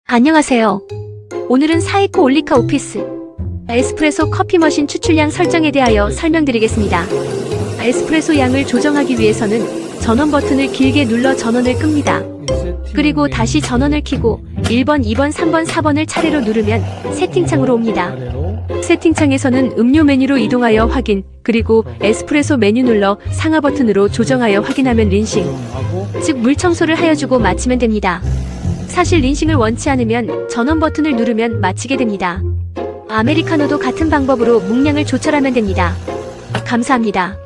안녕하세요. 오늘은 사이코 올리카 오피스 에스프레소 커피머신 추출량 설정에 대하여 설명드리겠습니다. 에스프레소 양을 조정하기 위해서는 전원 버튼을 길게 눌러 전원을 끕니다. 그리고 다시 전원을 켜고 1번, 2번, 3번, 4번을 차례로 누르면 세팅창으로 옵니다. 세팅창에서는 음료 메뉴로 이동하여 확인, 그리고 에스프레소 메뉴 눌러 상하 버튼으로 조정하여 확인하면 린싱, 즉 물 청소를 하여주고 마치면 됩니다. 사실 린싱을 원치 않으면 전원 버튼을 누르면 마치게 됩니다. 아메리카노도 같은 방법으로 물량을 조절하면 됩니다. 감사합니다.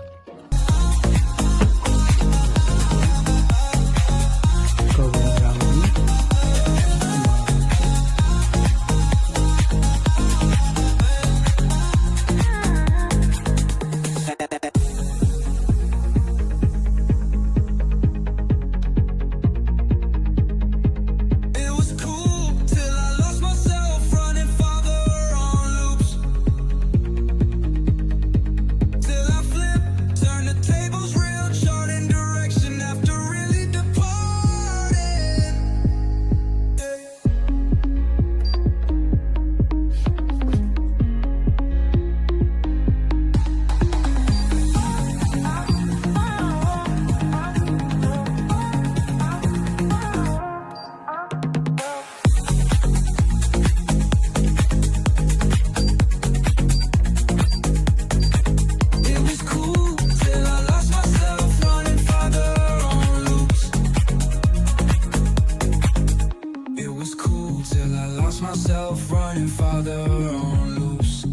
Myself running farther on loops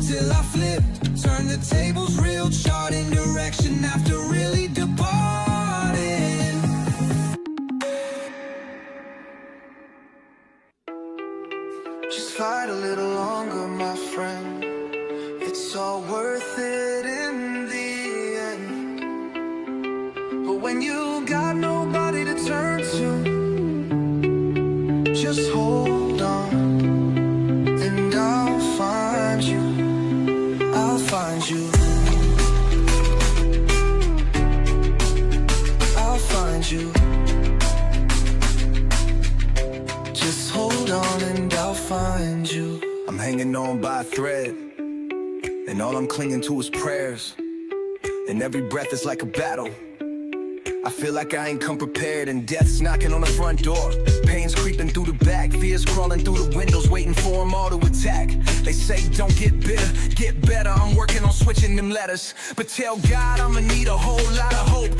till I flipped, turned the tables real, charting direction after really departing. Just fight a little longer, my friend. It's all worth it in the end. But when you got nobody to turn to, just hold on, and I'll find you. I'll find you. I'll find you. Just hold on and I'll find you. I'm hanging on by a thread, and all I'm clinging to is prayers. And every breath is like a battle. I feel like I ain't come prepared, and death's knocking on the front door. Pain's creeping through the back, fears crawling through the windows, waiting for them all to attack. They say don't get bitter, get better. I'm working on switching them letters, but tell God I'ma need a whole lot of hope.